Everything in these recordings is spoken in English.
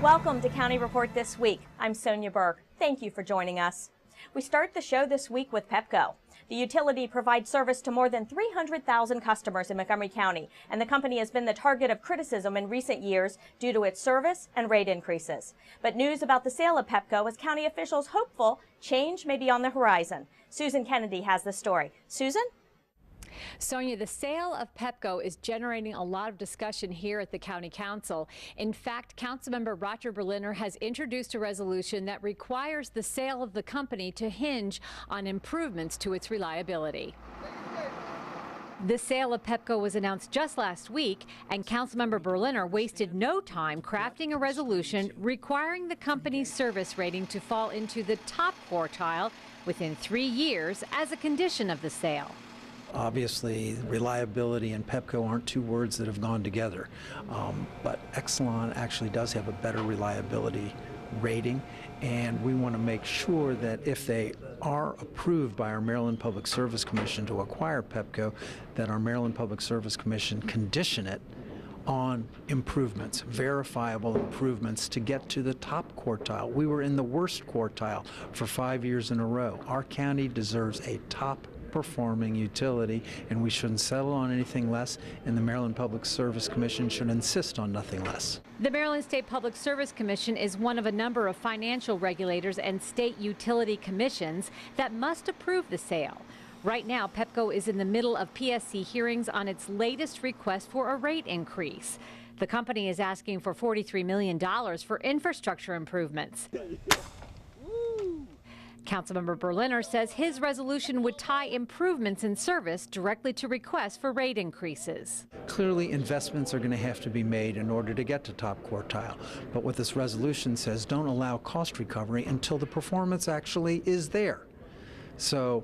Welcome to County Report This Week. I'm Sonia Burke. Thank you for joining us. We start the show this week with Pepco. The utility provides service to more than 300,000 customers in Montgomery County, and the company has been the target of criticism in recent years due to its service and rate increases. But news about the sale of Pepco has county officials hopeful change may be on the horizon. Susan Kennedy has the story. Susan? Sonia, the sale of Pepco is generating a lot of discussion here at the County Council. In fact, Councilmember Roger Berliner has introduced a resolution that requires the sale of the company to hinge on improvements to its reliability. The sale of Pepco was announced just last week, and Councilmember Berliner wasted no time crafting a resolution requiring the company's service rating to fall into the top quartile within 3 years as a condition of the sale. Obviously, reliability and Pepco aren't two words that have gone together, but Exelon actually does have a better reliability rating, and we want to make sure that if they are approved by our Maryland Public Service Commission to acquire Pepco, that our Maryland Public Service Commission condition it on improvements, verifiable improvements to get to the top quartile. We were in the worst quartile for 5 years in a row. Our county deserves a top performing utility, and we shouldn't settle on anything less, and the Maryland Public Service Commission should insist on nothing less. The Maryland State Public Service Commission is one of a number of financial regulators and state utility commissions that must approve the sale. Right now, Pepco is in the middle of PSC hearings on its latest request for a rate increase. The company is asking for $43 million for infrastructure improvements. Councilmember Berliner says his resolution would tie improvements in service directly to requests for rate increases. Clearly, investments are going to have to be made in order to get to top quartile. But what this resolution says, don't allow cost recovery until the performance actually is there. So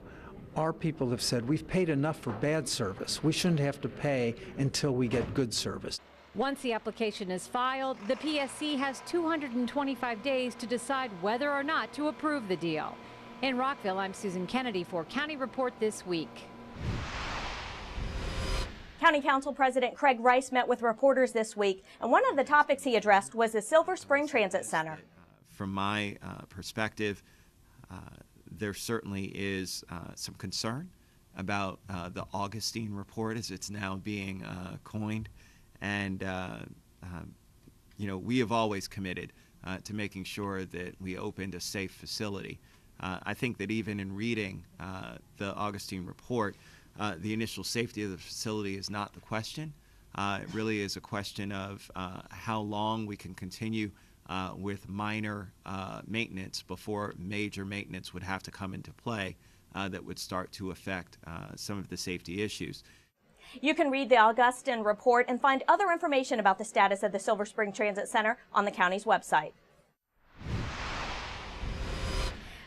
our people have said we've paid enough for bad service. We shouldn't have to pay until we get good service. Once the application is filed, the PSC has 225 days to decide whether or not to approve the deal. In Rockville, I'm Susan Kennedy for County Report This Week. County Council President Craig Rice met with reporters this week, and one of the topics he addressed was the Silver Spring Transit Center. From my perspective, there certainly is some concern about the Augustine report, as it's now being coined. And, you know, we have always committed to making sure that we opened a safe facility. I think that even in reading the Augustine report, the initial safety of the facility is not the question. It really is a question of how long we can continue with minor maintenance before major maintenance would have to come into play that would start to affect some of the safety issues. You can read the Augustine report and find other information about the status of the Silver Spring Transit Center on the county's website.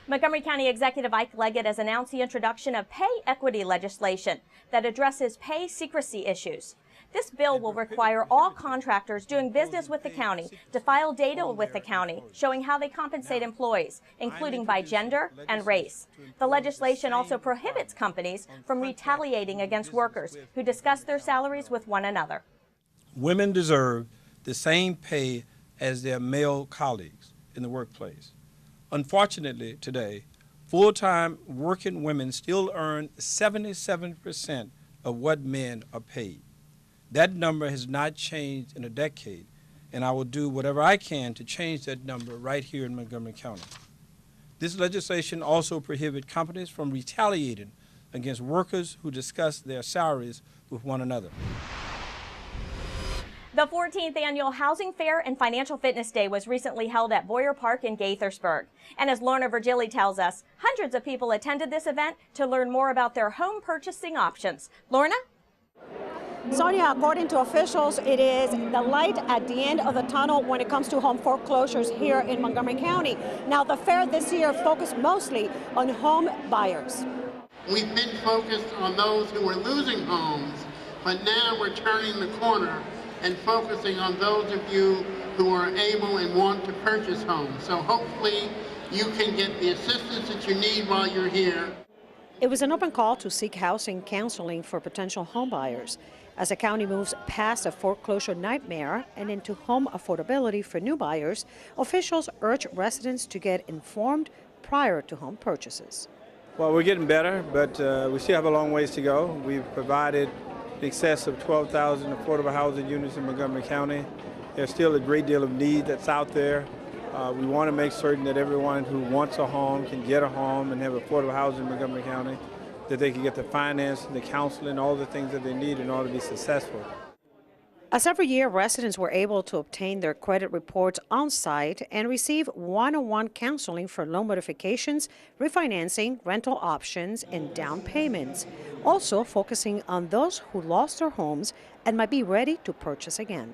Montgomery County Executive Ike Leggett has announced the introduction of pay equity legislation that addresses pay secrecy issues. This bill will require all contractors doing business with the county to file data with the county showing how they compensate employees, including by gender and race. The legislation also prohibits companies from retaliating against workers who discuss their salaries with one another. Women deserve the same pay as their male colleagues in the workplace. Unfortunately, today, full-time working women still earn 77% of what men are paid. That number has not changed in a decade, and I will do whatever I can to change that number right here in Montgomery County. This legislation also prohibits companies from retaliating against workers who discuss their salaries with one another. The 14th Annual Housing Fair and Financial Fitness Day was recently held at Boyer Park in Gaithersburg. And as Lorna Virgili tells us, hundreds of people attended this event to learn more about their home purchasing options. Lorna? Sonia, according to officials, it is the light at the end of the tunnel when it comes to home foreclosures here in Montgomery County. Now, the fair this year focused mostly on home buyers. We've been focused on those who were losing homes, but now we're turning the corner and focusing on those of you who are able and want to purchase homes. So hopefully you can get the assistance that you need while you're here. It was an open call to seek housing counseling for potential home buyers. As the county moves past a foreclosure nightmare and into home affordability for new buyers, officials urge residents to get informed prior to home purchases. Well, we're getting better, but we still have a long ways to go. We've provided in excess of 12,000 affordable housing units in Montgomery County. There's still a great deal of need that's out there. We want to make certain that everyone who wants a home can get a home and have affordable housing in Montgomery County, that they can get the financing, the counseling, all the things that they need in order to be successful. As every year, residents were able to obtain their credit reports on site and receive one-on-one counseling for loan modifications, refinancing, rental options, and down payments. Also focusing on those who lost their homes and might be ready to purchase again.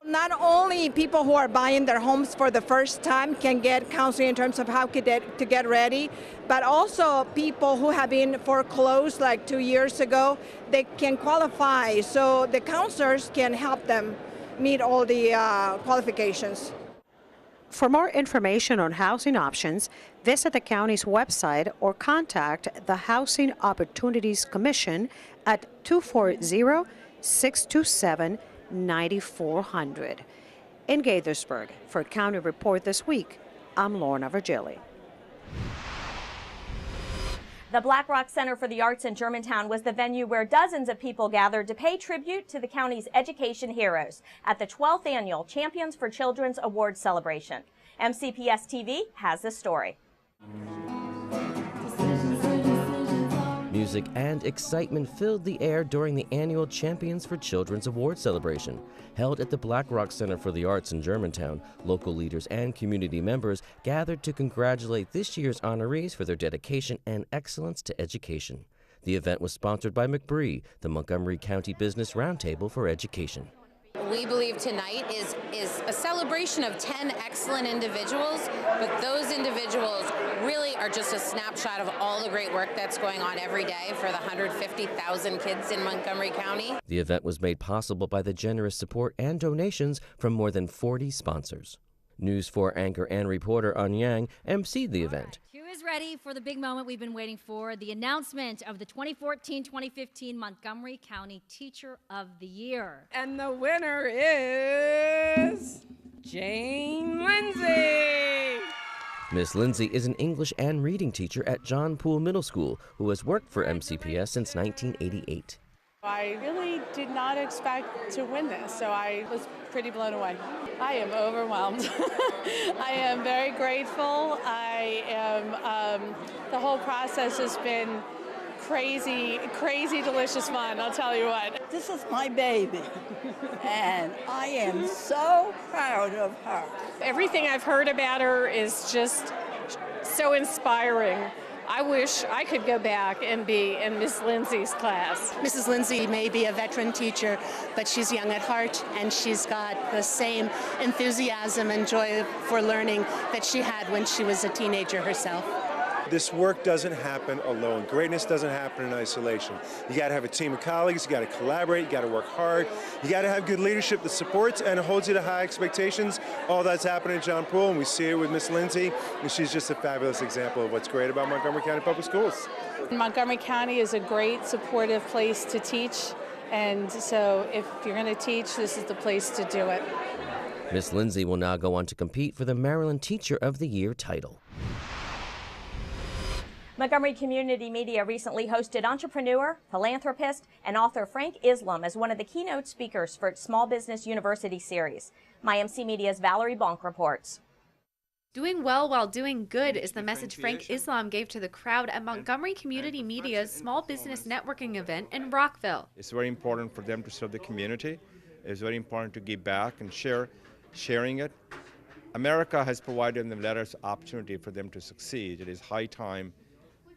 Not only people who are buying their homes for the first time can get counseling in terms of how to get ready, but also people who have been foreclosed like 2 years ago, they can qualify. So the counselors can help them meet all the qualifications. For more information on housing options, visit the county's website or contact the Housing Opportunities Commission at 240-627-9400. In Gaithersburg, for County Report This Week, I'm Lorna Virgili. The Black Rock Center for the Arts in Germantown was the venue where dozens of people gathered to pay tribute to the county's education heroes at the 12th Annual Champions for Children's Awards celebration. MCPS TV has this story. Music and excitement filled the air during the annual Champions for Children's Awards celebration. Held at the Black Rock Center for the Arts in Germantown, local leaders and community members gathered to congratulate this year's honorees for their dedication and excellence to education. The event was sponsored by McBree, the Montgomery County Business Roundtable for Education. We believe tonight is a celebration of 10 excellent individuals, but those individuals really are just a snapshot of all the great work that's going on every day for the 150,000 kids in Montgomery County. The event was made possible by the generous support and donations from more than 40 sponsors. News 4 anchor and reporter An Yang emceed the event. Q is ready for the big moment we've been waiting for, the announcement of the 2014-2015 Montgomery County Teacher of the Year. And the winner is Jane Lindsay. Miss Lindsay is an English and reading teacher at John Poole Middle School who has worked for MCPS since 1988. I really did not expect to win this, so I was pretty blown away. I am overwhelmed. I am very grateful. The whole process has been crazy, delicious fun, I'll tell you what. This is my baby, and I am so proud of her. Everything I've heard about her is just so inspiring. I wish I could go back and be in Miss Lindsay's class. Mrs. Lindsay may be a veteran teacher, but she's young at heart, and she's got the same enthusiasm and joy for learning that she had when she was a teenager herself. This work doesn't happen alone. Greatness doesn't happen in isolation. You got to have a team of colleagues, you got to collaborate, you got to work hard, you got to have good leadership that supports and holds you to high expectations. All that's happening at John Poole, and we see it with Miss Lindsay, and she's just a fabulous example of what's great about Montgomery County Public Schools. Montgomery County is a great, supportive place to teach, and so if you're going to teach, this is the place to do it. Miss Lindsay will now go on to compete for the Maryland Teacher of the Year title. Montgomery Community Media recently hosted entrepreneur, philanthropist, and author Frank Islam as one of the keynote speakers for its Small Business University series. MyMC Media's Valerie Bonk reports. Doing well while doing good is the message Frank Islam gave to the crowd at Montgomery Community Media's Small Business Networking event in Rockville. It's very important for them to serve the community. It's very important to give back and sharing it. America has provided them letters opportunity for them to succeed. It is high time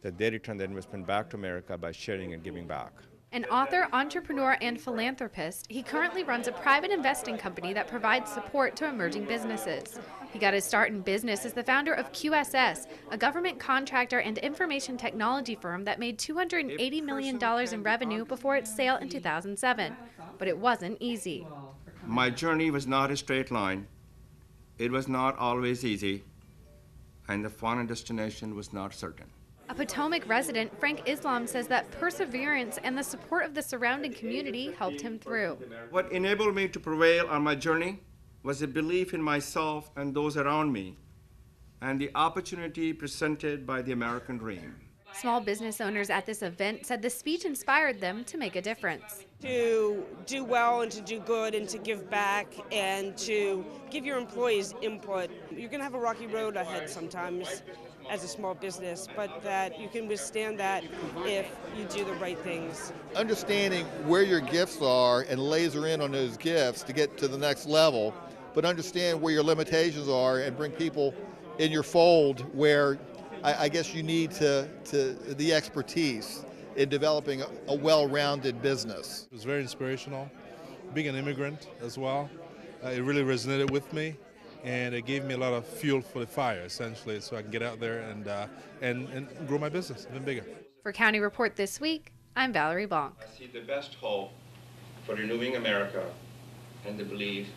that they return the investment back to America by sharing and giving back. An author, entrepreneur, and philanthropist, he currently runs a private investing company that provides support to emerging businesses. He got his start in business as the founder of QSS, a government contractor and information technology firm that made $280 million in revenue before its sale in 2007. But it wasn't easy. My journey was not a straight line. It was not always easy, and the final destination was not certain. A Potomac resident, Frank Islam, says that perseverance and the support of the surrounding community helped him through. What enabled me to prevail on my journey was a belief in myself and those around me, and the opportunity presented by the American dream. Small business owners at this event said the speech inspired them to make a difference. To do well and to do good and to give back and to give your employees input. You're going to have a rocky road ahead sometimes as a small business, but that you can withstand that if you do the right things. Understanding where your gifts are and laser in on those gifts to get to the next level, but understand where your limitations are and bring people in your fold where I guess you need the expertise in developing a well-rounded business. It was very inspirational. Being an immigrant as well, it really resonated with me, and it gave me a lot of fuel for the fire, essentially, so I can get out there and grow my business even bigger. For County Report This Week, I'm Valerie Bonk. I see the best hope for renewing America and the belief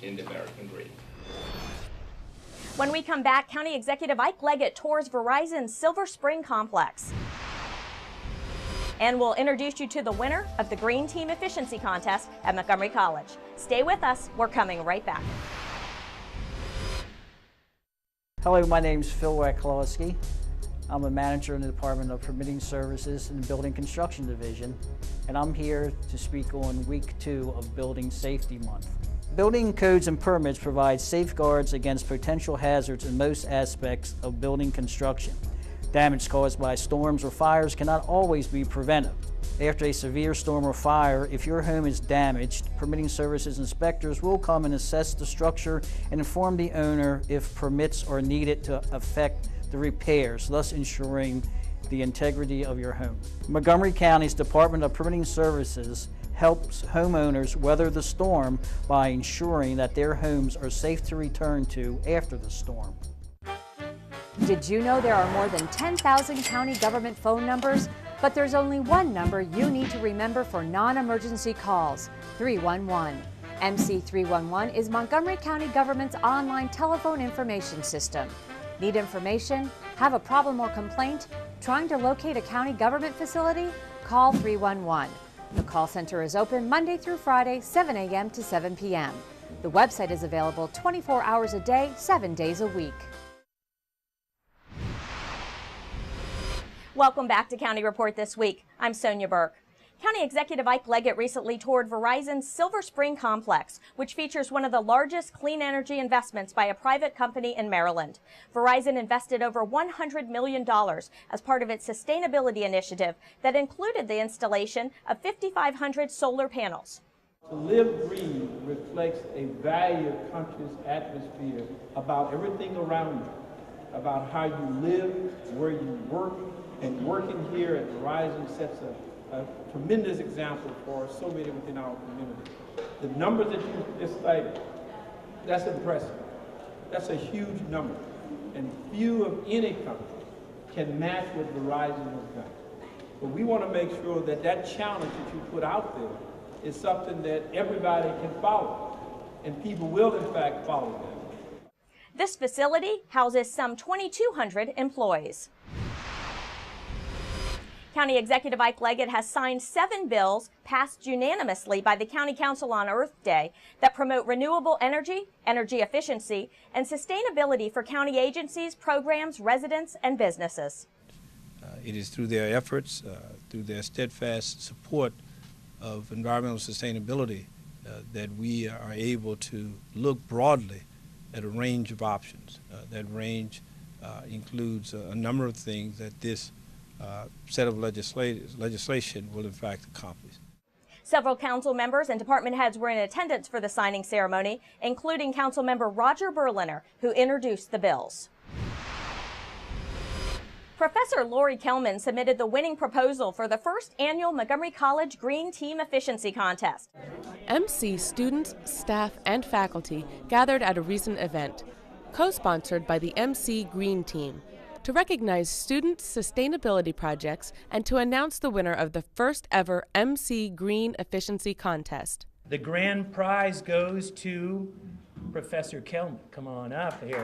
in the American dream. When we come back, County Executive Ike Leggett tours Verizon's Silver Spring Complex. And we'll introduce you to the winner of the Green Team Efficiency Contest at Montgomery College. Stay with us. We're coming right back. Hello, my name's Phil Wacklowski. I'm a manager in the Department of Permitting Services in the Building Construction Division, and I'm here to speak on week 2 of Building Safety Month. Building codes and permits provide safeguards against potential hazards in most aspects of building construction. Damage caused by storms or fires cannot always be prevented. After a severe storm or fire, if your home is damaged, permitting services inspectors will come and assess the structure and inform the owner if permits are needed to effect the repairs, thus ensuring the integrity of your home. Montgomery County's Department of Permitting Services helps homeowners weather the storm by ensuring that their homes are safe to return to after the storm. Did you know there are more than 10,000 county government phone numbers? But there's only one number you need to remember for non-emergency calls, 311. MC 311 is Montgomery County government's online telephone information system. Need information? Have a problem or complaint? Trying to locate a county government facility? Call 311. The call center is open Monday through Friday, 7 a.m. to 7 p.m. The website is available 24 hours a day, 7 days a week. Welcome back to County Report This Week. I'm Sonia Burke. County Executive Ike Leggett recently toured Verizon's Silver Spring Complex, which features one of the largest clean energy investments by a private company in Maryland. Verizon invested over $100 million as part of its sustainability initiative that included the installation of 5,500 solar panels. To live green reflects a value of conscious atmosphere about everything around you, about how you live, where you work, and working here at Verizon sets a tremendous example for so many within our community. The numbers that you just cited, that's impressive. That's a huge number. And few of any company can match what Verizon has done. But we want to make sure that that challenge that you put out there is something that everybody can follow. And people will, in fact, follow them. This facility houses some 2,200 employees. County Executive Ike Leggett has signed 7 bills passed unanimously by the County Council on Earth Day that promote renewable energy, energy efficiency, and sustainability for county agencies, programs, residents, and businesses. It is through their efforts, through their steadfast support of environmental sustainability that we are able to look broadly at a range of options. That range includes a number of things that this set of legislation will in fact accomplish. Several council members and department heads were in attendance for the signing ceremony, including Council Member Roger Berliner, who introduced the bills. Professor Lori Kelman submitted the winning proposal for the first annual Montgomery College Green Team Efficiency Contest. MC students, staff, and faculty gathered at a recent event, co-sponsored by the MC Green Team, to recognize student sustainability projects and to announce the winner of the first ever MC Green Efficiency Contest. The grand prize goes to Professor Kelman. Come on up here.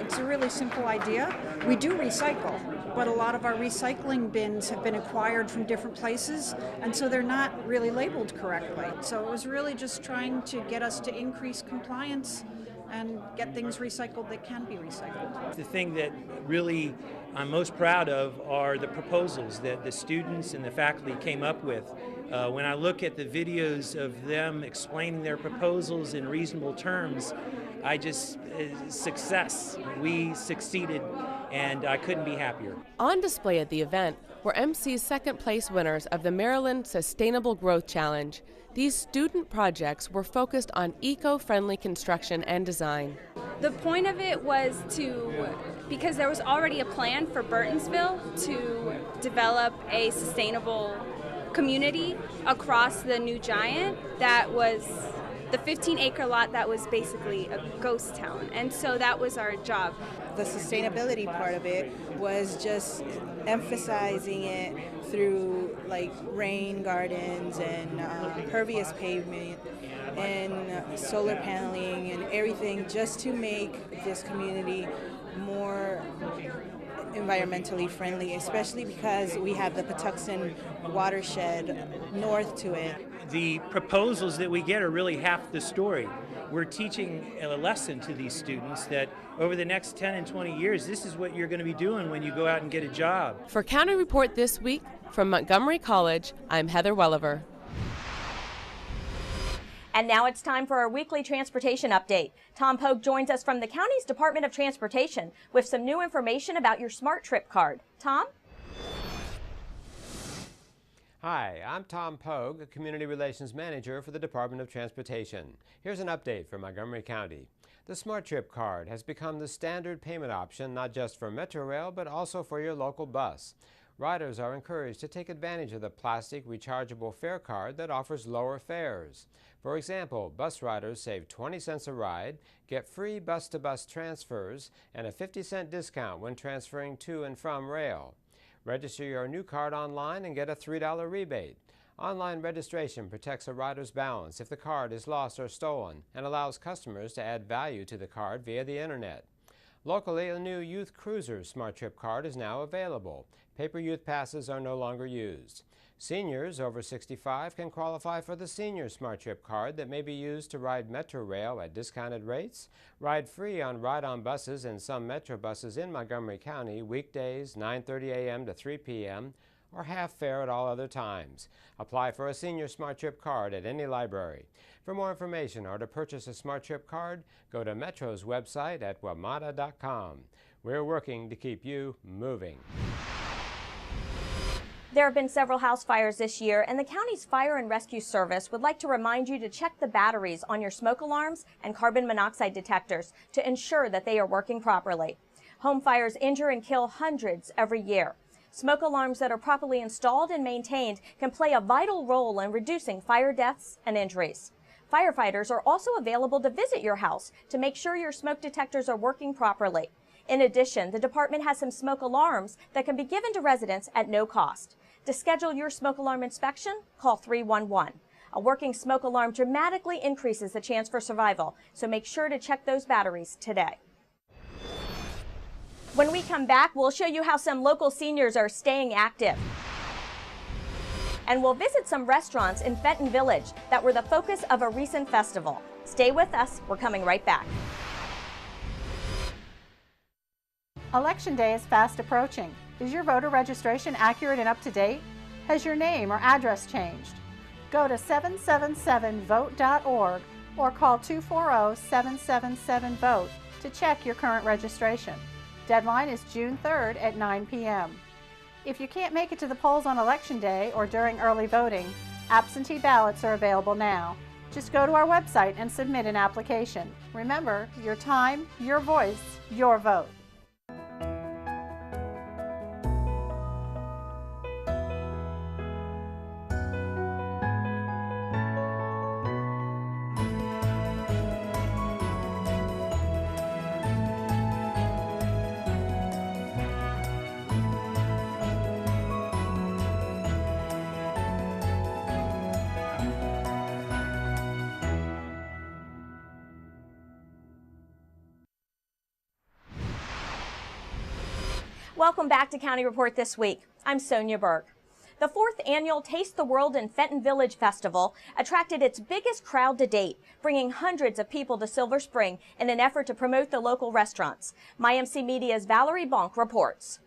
It's a really simple idea. We do recycle, but a lot of our recycling bins have been acquired from different places, and so they're not really labeled correctly. So it was really just trying to get us to increase compliance and get things recycled that can be recycled. The thing that really I'm most proud of are the proposals that the students and the faculty came up with. When I look at the videos of them explaining their proposals in reasonable terms, I just, success. We succeeded, and I couldn't be happier. On display at the event were MC's second place winners of the Maryland Sustainable Growth Challenge. These student projects were focused on eco-friendly construction and design. The point of it was because there was already a plan for Burtonsville to develop a sustainable community across the New Giant that was the 15-acre lot that was basically a ghost town, and so that was our job. The sustainability part of it was just emphasizing it through like rain gardens and pervious pavement and solar paneling and everything, just to make this community more environmentally friendly, especially because we have the Patuxent watershed north to it. The proposals that we get are really half the story. We're teaching a lesson to these students that over the next 10 and 20 years, this is what you're going to be doing when you go out and get a job. For County Report this week, from Montgomery College, I'm Heather Welliver. And now it's time for our weekly transportation update. Tom Pogue joins us from the county's Department of Transportation with some new information about your Smart Trip card. Tom? Hi, I'm Tom Pogue, Community Relations Manager for the Department of Transportation. Here's an update from Montgomery County. The Smart Trip card has become the standard payment option not just for Metrorail but also for your local bus. Riders are encouraged to take advantage of the plastic rechargeable fare card that offers lower fares. For example, bus riders save 20 cents a ride, get free bus-to-bus transfers, and a 50-cent discount when transferring to and from rail. Register your new card online and get a $3 rebate. Online registration protects a rider's balance if the card is lost or stolen and allows customers to add value to the card via the internet. Locally, a new Youth Cruiser Smart Trip card is now available. Paper youth passes are no longer used. Seniors over 65 can qualify for the Senior Smart Trip card that may be used to ride Metrorail at discounted rates, ride free on ride-on buses and some Metro buses in Montgomery County weekdays 9:30 a.m. to 3 p.m., or half fare at all other times. Apply for a Senior Smart Trip card at any library. For more information or to purchase a Smart Trip card, go to Metro's website at WMATA.com. We're working to keep you moving. There have been several house fires this year, and the county's Fire and Rescue Service would like to remind you to check the batteries on your smoke alarms and carbon monoxide detectors to ensure that they are working properly. Home fires injure and kill hundreds every year. Smoke alarms that are properly installed and maintained can play a vital role in reducing fire deaths and injuries. Firefighters are also available to visit your house to make sure your smoke detectors are working properly. In addition, the department has some smoke alarms that can be given to residents at no cost. To schedule your smoke alarm inspection, call 311. A working smoke alarm dramatically increases the chance for survival, so make sure to check those batteries today. When we come back, we'll show you how some local seniors are staying active. And we'll visit some restaurants in Fenton Village that were the focus of a recent festival. Stay with us, we're coming right back. Election day is fast approaching. Is your voter registration accurate and up to date? Has your name or address changed? Go to 777vote.org or call 240-777-VOTE to check your current registration. Deadline is June 3rd at 9 p.m. If you can't make it to the polls on Election Day or during early voting, absentee ballots are available now. Just go to our website and submit an application. Remember, your time, your voice, your vote. Welcome back to County Report This Week. I'm Sonia Berg. The 4th annual Taste the World in Fenton Village Festival attracted its biggest crowd to date, bringing hundreds of people to Silver Spring in an effort to promote the local restaurants. MyMC Media's Valerie Bonk reports.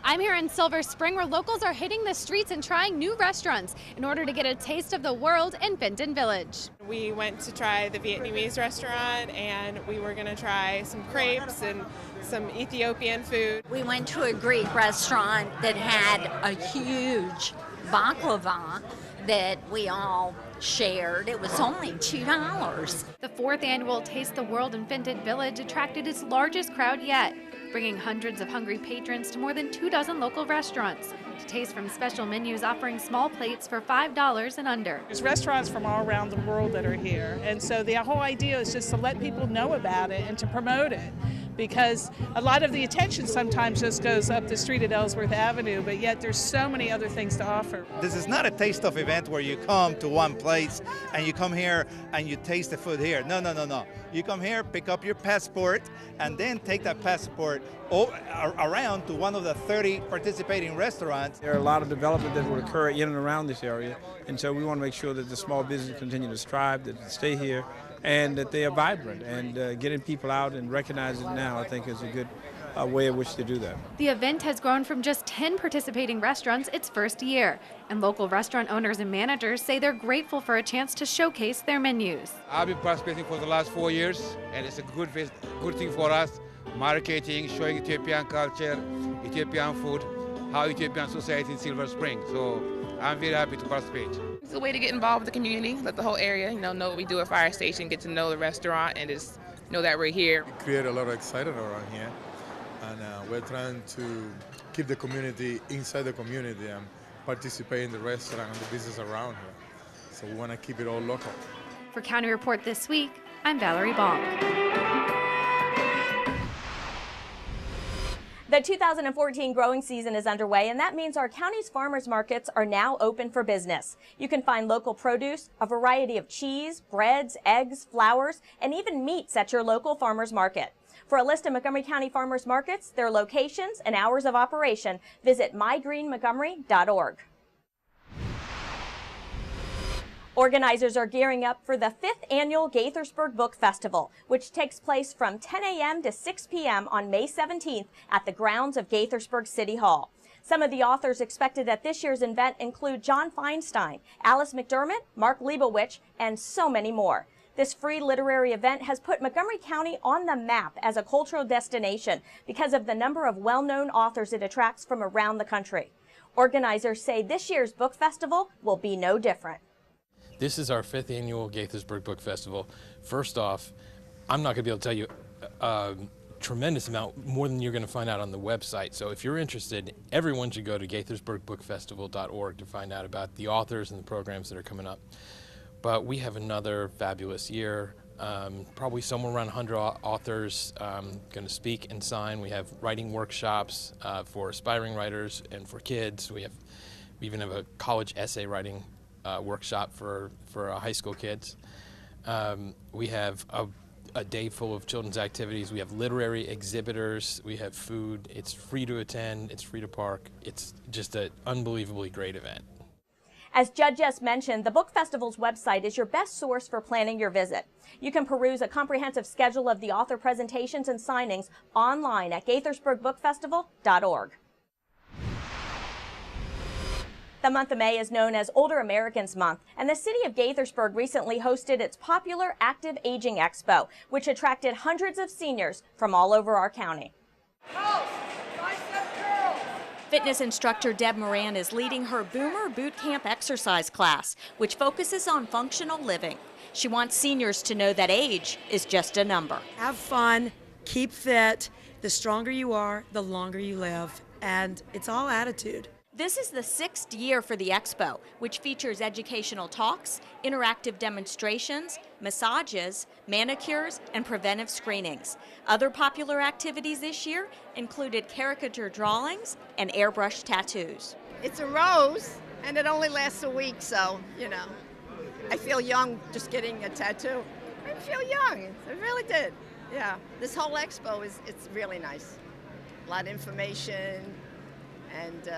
I'm here in Silver Spring where locals are hitting the streets and trying new restaurants in order to get a taste of the world in Fenton Village. We went to try the Vietnamese restaurant and we were going to try some crepes and some Ethiopian food. We went to a Greek restaurant that had a huge baklava that we all shared. It was only $2. The 4th annual Taste the World in Fenton Village attracted its largest crowd yet, bringing hundreds of hungry patrons to more than 24 local restaurants to taste from special menus offering small plates for $5 and under. There's restaurants from all around the world that are here, and so the whole idea is just to let people know about it and to promote it, because a lot of the attention sometimes just goes up the street at Ellsworth Avenue, but yet there's so many other things to offer. This is not a taste-off event where you come to one place and you come here and you taste the food here. No. You come here, pick up your passport, and then take that passport around to one of the 30 participating restaurants. There are a lot of development that will occur in and around this area, and so we want to make sure that the small business continue to strive, that they stay here, and that they are vibrant. And getting people out and recognizing it now, I think, is a good way in which to do that. The event has grown from just 10 participating restaurants its first year, and local restaurant owners and managers say they're grateful for a chance to showcase their menus. I've been participating for the last 4 years, and it's a good thing for us, marketing, showing Ethiopian culture, Ethiopian food, how Ethiopian society in Silver Spring. So I'm very happy to participate. It's a way to get involved with the community, let the whole area know what we do at Fire Station, get to know the restaurant, and just know that we're here. We create a lot of excitement around here, and we're trying to keep the community inside the community and participate in the restaurant and the business around here. So we want to keep it all local. For County Report This Week, I'm Valerie Bonk. The 2014 growing season is underway, and that means our county's farmers markets are now open for business. You can find local produce, a variety of cheese, breads, eggs, flours, and even meats at your local farmers market. For a list of Montgomery County farmers markets, their locations, and hours of operation, visit mygreenmontgomery.org. Organizers are gearing up for the 5th annual Gaithersburg Book Festival, which takes place from 10 a.m. to 6 p.m. on May 17th at the grounds of Gaithersburg City Hall. Some of the authors expected at this year's event include John Feinstein, Alice McDermott, Mark Leibowitz, and so many more. This free literary event has put Montgomery County on the map as a cultural destination because of the number of well-known authors it attracts from around the country. Organizers say this year's book festival will be no different. This is our 5th annual Gaithersburg Book Festival. First off, I'm not going to be able to tell you a tremendous amount more than you're going to find out on the website. So if you're interested, everyone should go to gaithersburgbookfestival.org to find out about the authors and the programs that are coming up. But we have another fabulous year. Probably somewhere around 100 authors going to speak and sign. We have writing workshops for aspiring writers and for kids. We even have a college essay writing workshop for high school kids. We have a day full of children's activities. We have literary exhibitors. We have food. It's free to attend. It's free to park. It's just an unbelievably great event. As Judd just mentioned, the Book Festival's website is your best source for planning your visit. You can peruse a comprehensive schedule of the author presentations and signings online at gaithersburgbookfestival.org. The month of May is known as Older Americans Month, and the city of Gaithersburg recently hosted its popular Active Aging Expo, which attracted hundreds of seniors from all over our county. Fitness instructor Deb Moran is leading her Boomer Boot Camp exercise class, which focuses on functional living. She wants seniors to know that age is just a number. Have fun, keep fit. The stronger you are, the longer you live, and it's all attitude. This is the 6th year for the Expo, which features educational talks, interactive demonstrations, massages, manicures, and preventive screenings. Other popular activities this year included caricature drawings and airbrush tattoos. It's a rose, and it only lasts a week, so, you know, I feel young just getting a tattoo. I feel young, I really did. Yeah, this whole expo it's really nice. a lot of information, and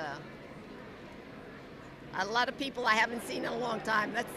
a lot of people I haven't seen in a long time. That's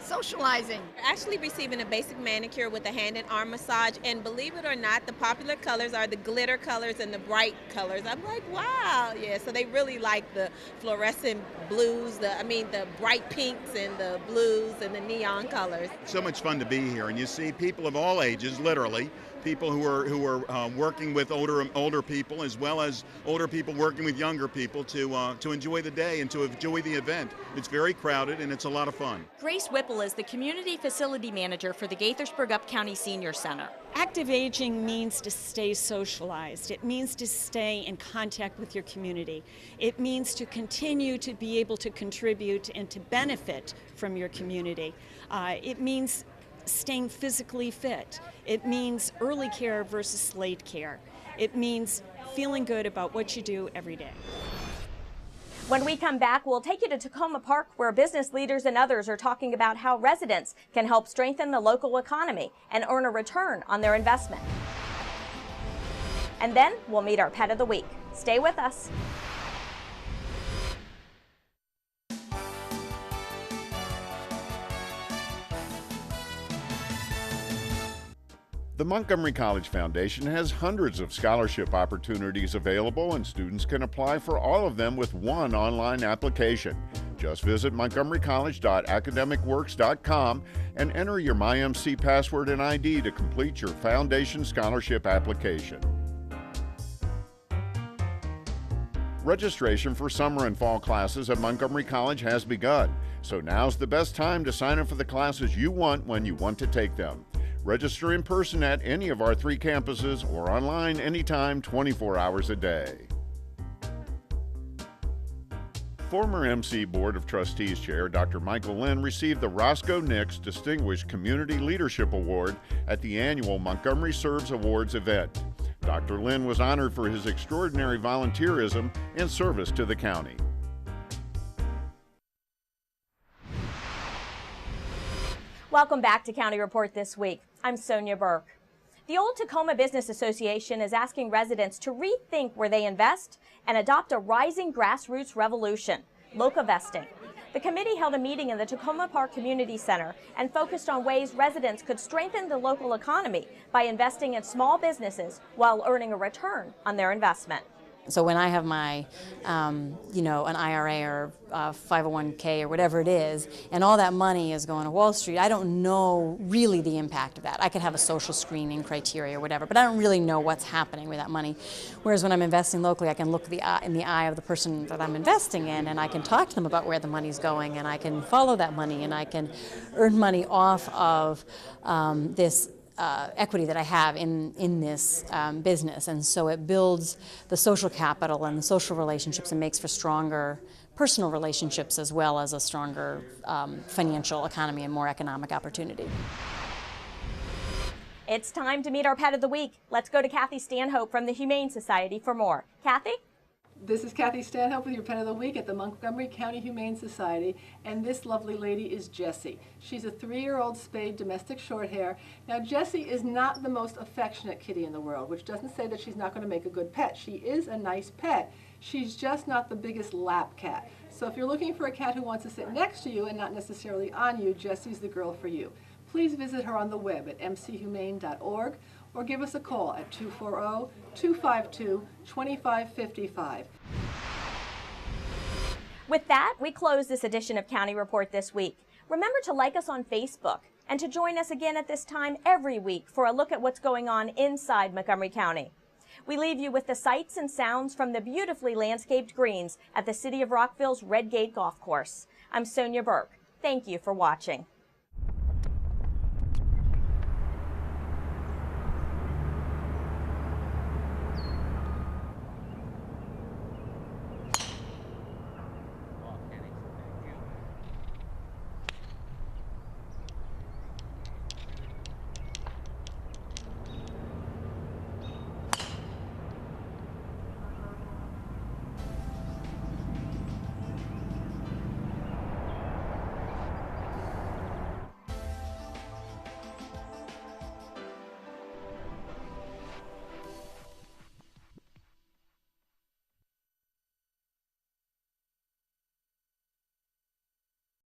socializing. Actually receiving a basic manicure with a hand and arm massage, and believe it or not, the popular colors are the glitter colors and the bright colors. I'm like, wow, yeah, so they really like the fluorescent blues, the bright pinks and the blues and the neon colors. So much fun to be here, and you see people of all ages, literally, people who are working with older people, as well as older people working with younger people to enjoy the day and to enjoy the event. It's very crowded and it's a lot of fun. Grace Whipple is the Community Facility Manager for the Gaithersburg Up County Senior Center. Active aging means to stay socialized. It means to stay in contact with your community. It means to continue to be able to contribute and to benefit from your community. It means staying physically fit. It means early care versus late care. It means feeling good about what you do every day. When we come back, we'll take you to Tacoma Park, where business leaders and others are talking about how residents can help strengthen the local economy and earn a return on their investment. And then we'll meet our Pet of the Week. Stay with us. The Montgomery College Foundation has hundreds of scholarship opportunities available, and students can apply for all of them with one online application. Just visit montgomerycollege.academicworks.com and enter your MyMC password and ID to complete your foundation scholarship application. Registration for summer and fall classes at Montgomery College has begun, so now's the best time to sign up for the classes you want when you want to take them. Register in person at any of our 3 campuses or online anytime, 24 hours a day. Former MC Board of Trustees Chair Dr. Michael Lynn received the Roscoe Nix Distinguished Community Leadership Award at the annual Montgomery Serves Awards event. Dr. Lynn was honored for his extraordinary volunteerism and service to the county. Welcome back to County Report This Week. I'm Sonia Burke. The Old Tacoma Business Association is asking residents to rethink where they invest and adopt a rising grassroots revolution, Locavesting. The committee held a meeting in the Tacoma Park Community Center and focused on ways residents could strengthen the local economy by investing in small businesses while earning a return on their investment. So when I have my, an IRA or 501k or whatever it is, and all that money is going to Wall Street, I don't know really the impact of that. I could have a social screening criteria or whatever, but I don't really know what's happening with that money. Whereas when I'm investing locally, I can look in the eye of the person that I'm investing in, and I can talk to them about where the money's going, and I can follow that money, and I can earn money off of this equity that I have in this business. And so it builds the social capital and the social relationships and makes for stronger personal relationships as well as a stronger financial economy and more economic opportunity. It's time to meet our Pet of the Week. Let's go to Kathy Stanhope from the Humane Society for more. Kathy? This is Kathy Stanhope with your Pet of the Week at the Montgomery County Humane Society, and this lovely lady is Jessie. She's a 3-year-old spayed domestic shorthair. Now, Jessie is not the most affectionate kitty in the world, which doesn't say that she's not going to make a good pet. She is a nice pet. She's just not the biggest lap cat. So if you're looking for a cat who wants to sit next to you and not necessarily on you, Jessie's the girl for you. Please visit her on the web at mchumane.org or give us a call at 240-252-2555. With that, we close this edition of County Report This Week. Remember to like us on Facebook and to join us again at this time every week for a look at what's going on inside Montgomery County. We leave you with the sights and sounds from the beautifully landscaped greens at the City of Rockville's Red Gate Golf Course. I'm Sonia Burke. Thank you for watching.